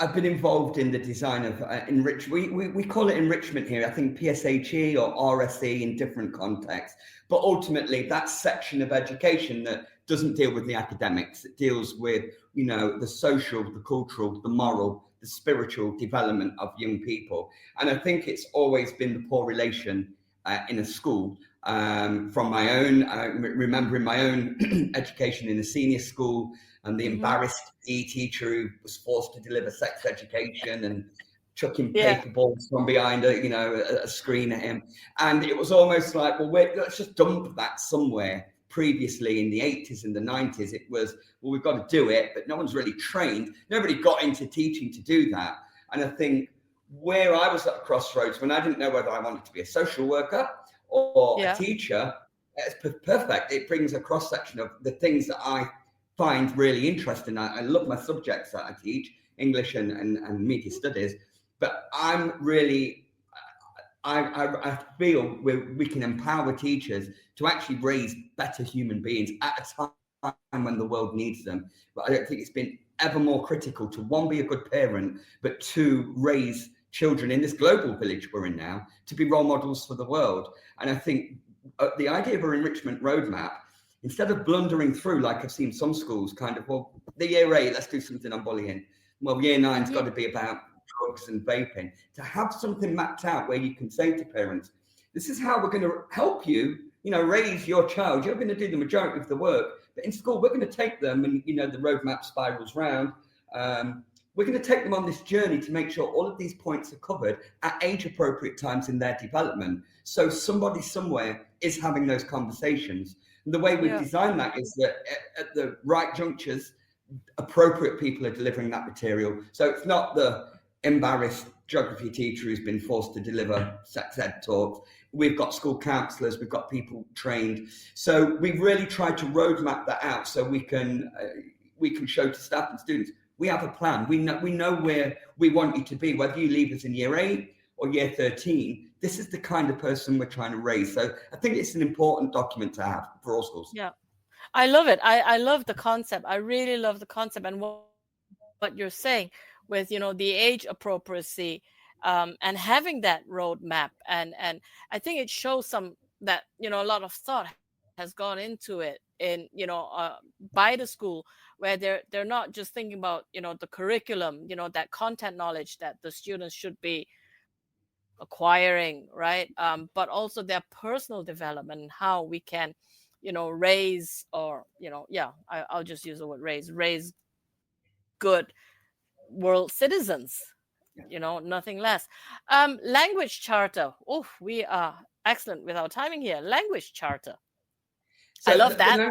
I've been involved in the design of we call it enrichment here. I think PSHE or RSE in different contexts, but ultimately that section of education that doesn't deal with the academics. It deals with, the social, the cultural, the moral, the spiritual development of young people. And I think it's always been the poor relation in a school. From my own, remembering my own education in a senior school, and the embarrassed PE teacher who was forced to deliver sex education and chucking paper balls from behind a screen at him. And it was almost like, well, let's just dump that somewhere. Previously in the 80s and the 90s, it was, well, we've got to do it, but no one's really trained. Nobody got into teaching to do that. And I think where I was at a crossroads when I didn't know whether I wanted to be a social worker or a teacher, it's perfect. It brings a cross section of the things that I find really interesting. I love my subjects that I teach, English and media studies, but I'm really, I feel we can empower teachers to actually raise better human beings at a time when the world needs them. But I don't think it's been ever more critical to, 1, be a good parent, but 2, raise children in this global village we're in now to be role models for the world. And I think the idea of an enrichment roadmap, instead of blundering through, like I've seen some schools kind of, well, the year 8, let's do something on bullying. Well, year 9's got to be about drugs and vaping. To have something mapped out where you can say to parents, this is how we're going to help you, raise your child. You're going to do the majority of the work. But in school, we're going to take them, and, the roadmap spirals round. We're going to take them on this journey to make sure all of these points are covered at age-appropriate times in their development. So somebody somewhere is having those conversations. And the way we've designed that is that at the right junctures, appropriate people are delivering that material. So it's not the embarrassed geography teacher who's been forced to deliver sex ed talks. We've got school counsellors, we've got people trained. So we've really tried to roadmap that out so we can show to staff and students, we have a plan. We know where we want you to be, whether you leave us in year 8 or year 13. This is the kind of person we're trying to raise. So I think it's an important document to have for all schools. Yeah, I love it. I love the concept. I really love the concept and what you're saying with, the age appropriacy and having that roadmap. And I think it shows that, a lot of thought has gone into it in, by the school, where they're not just thinking about, the curriculum, that content knowledge that the students should be acquiring, right? But also their personal development and how we can, raise or, I'll just use the word raise good world citizens, nothing less. Language charter. Oh, we are excellent with our timing here. Language charter. So I love that.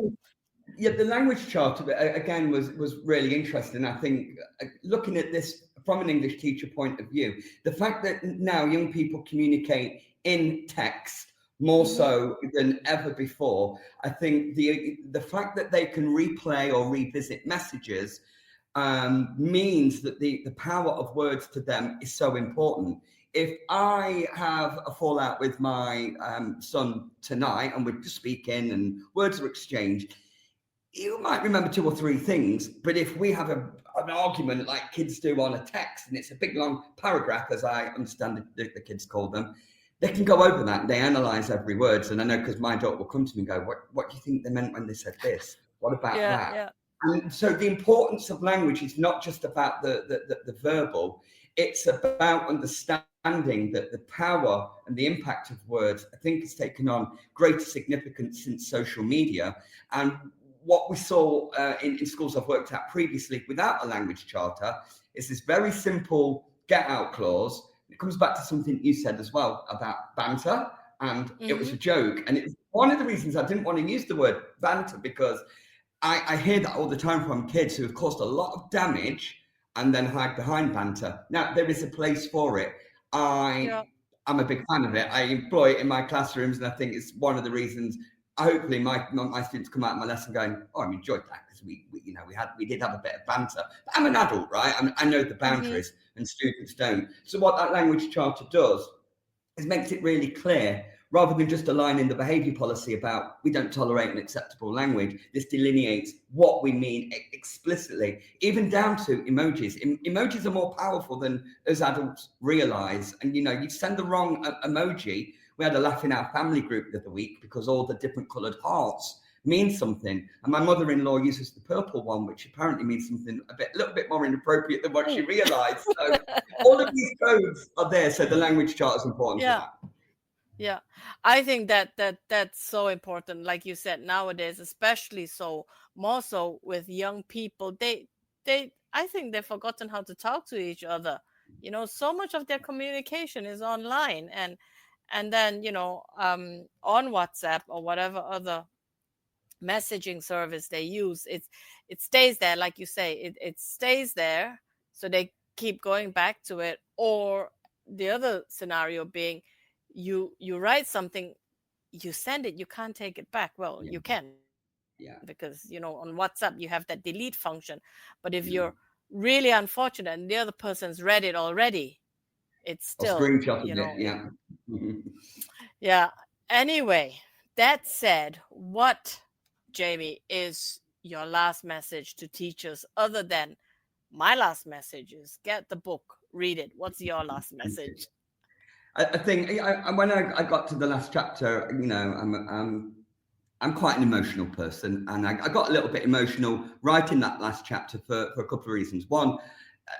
The language charter, again, was really interesting. I think looking at this from an English teacher point of view, the fact that now young people communicate in text more so than ever before, I think the fact that they can replay or revisit messages means that the power of words to them is so important. If I have a fallout with my son tonight and we're just speaking and words are exchanged, you might remember 2 or 3 things, but if we have an argument like kids do on a text and it's a big long paragraph, as I understand the kids call them, they can go over that and they analyze every word. And I know because my daughter will come to me and go, what do you think they meant when they said this? What about that? Yeah. And so the importance of language is not just about the verbal, it's about understanding that the power and the impact of words, I think, has taken on greater significance since social media. And what we saw in schools I've worked at previously without a language charter is this very simple get out clause. It comes back to something you said as well about banter, and it was a joke. And it's one of the reasons I didn't want to use the word banter, because I hear that all the time from kids who have caused a lot of damage and then hide behind banter. Now, there is a place for it. I'm a big fan of it. I employ it in my classrooms, and I think it's one of the reasons. Hopefully, my students come out of my lesson going, "Oh, I enjoyed that because we did have a bit of banter." But I'm an adult, right? I know the boundaries, and students don't. So what that language charter does is makes it really clear, rather than just a line in the behaviour policy about we don't tolerate unacceptable language. This delineates what we mean explicitly, even down to emojis. Emojis are more powerful than as adults realise. And you send the wrong emoji. We had a laugh in our family group the other week because all the different coloured hearts mean something. And my mother-in-law uses the purple one, which apparently means something a little bit more inappropriate than what she realised. So all of these codes are there. So the language chart is important for that. Yeah, I think that's so important. Like you said, nowadays, especially more so with young people, I think they've forgotten how to talk to each other. So much of their communication is online, and then on WhatsApp or whatever other messaging service they use, it stays there, like you say, it stays there, so they keep going back to it. Or the other scenario being, you write something, you send it, you can't take it back. Well, you can, because on WhatsApp you have that delete function. But if you're really unfortunate and the other person's read it already, it's still screenshot it. Yeah. Anyway, that said, what, Jamie, is your last message to teachers, other than my last message is get the book, read it? What's your last message? I think when I got to the last chapter, I'm quite an emotional person, and I got a little bit emotional writing that last chapter for a couple of reasons. One,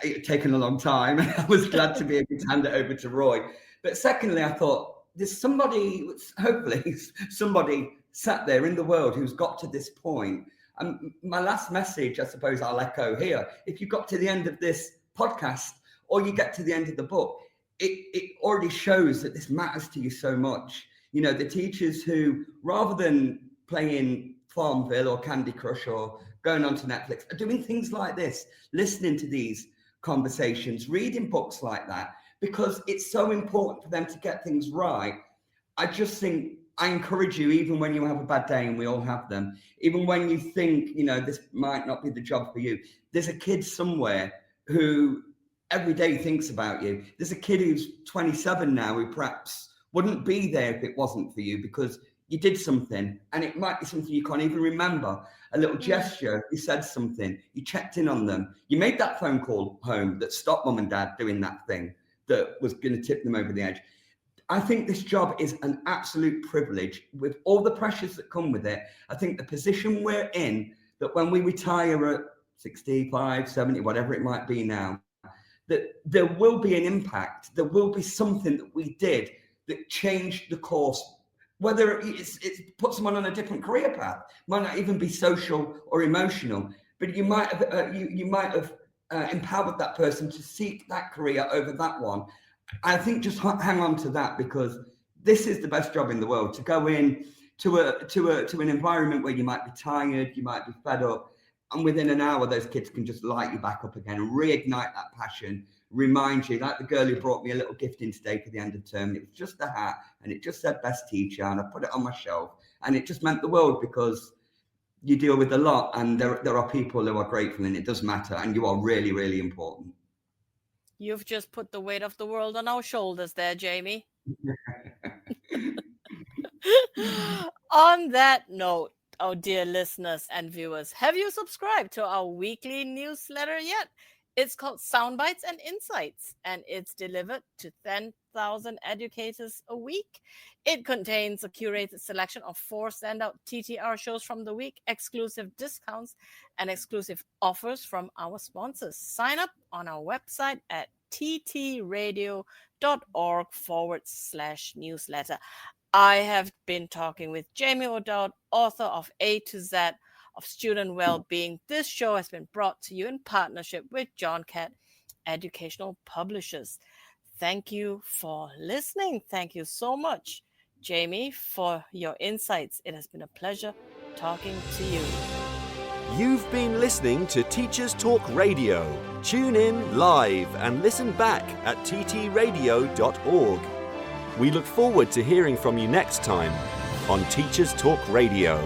it had taken a long time. I was glad to be able to hand it over to Roy. But secondly, I thought there's hopefully somebody sat there in the world who's got to this point. And my last message, I suppose I'll echo here. If you got to the end of this podcast or you get to the end of the book, it already shows that this matters to you so much. The teachers who, rather than playing Farmville or Candy Crush or going onto Netflix, are doing things like this, listening to these conversations, reading books like that, because it's so important for them to get things right. I just think I encourage you, even when you have a bad day, and we all have them, even when you think, this might not be the job for you, there's a kid somewhere who every day thinks about you. There's a kid who's 27 now who perhaps wouldn't be there if it wasn't for you, because you did something, and it might be something you can't even remember. A little gesture, you said something, you checked in on them, you made that phone call home that stopped mum and dad doing that thing that was going to tip them over the edge. I think this job is an absolute privilege with all the pressures that come with it. I think the position we're in, that when we retire at 65, 70, whatever it might be now, that there will be an impact. There will be something that we did that changed the course, whether it's put someone on a different career path, might not even be social or emotional, but you might have empowered that person to seek that career over that one. I think just hang on to that, because this is the best job in the world, to go in to an environment where you might be tired, you might be fed up, and within an hour those kids can just light you back up again and reignite that passion, remind you, like the girl who brought me a little gift in today for the end of term. It was just a hat and it just said best teacher, and I put it on my shelf, and it just meant the world, because you deal with a lot, and there are people who are grateful, and it does matter, and you are really, really important. You've just put the weight of the world on our shoulders there, Jamie. On that note, our dear listeners and viewers, have you subscribed to our weekly newsletter yet? It's called Soundbites and Insights, and it's delivered to 10,000 educators a week. It contains a curated selection of 4 standout TTR shows from the week, exclusive discounts, and exclusive offers from our sponsors. Sign up on our website at ttradio.org/newsletter. I have been talking with Jamie O'Dowd, author of A to Z of Student Wellbeing. This show has been brought to you in partnership with John Catt Educational Publishers. Thank you for listening. Thank you so much, Jamie, for your insights. It has been a pleasure talking to you. You've been listening to Teachers Talk Radio. Tune in live and listen back at ttradio.org. We look forward to hearing from you next time on Teachers Talk Radio.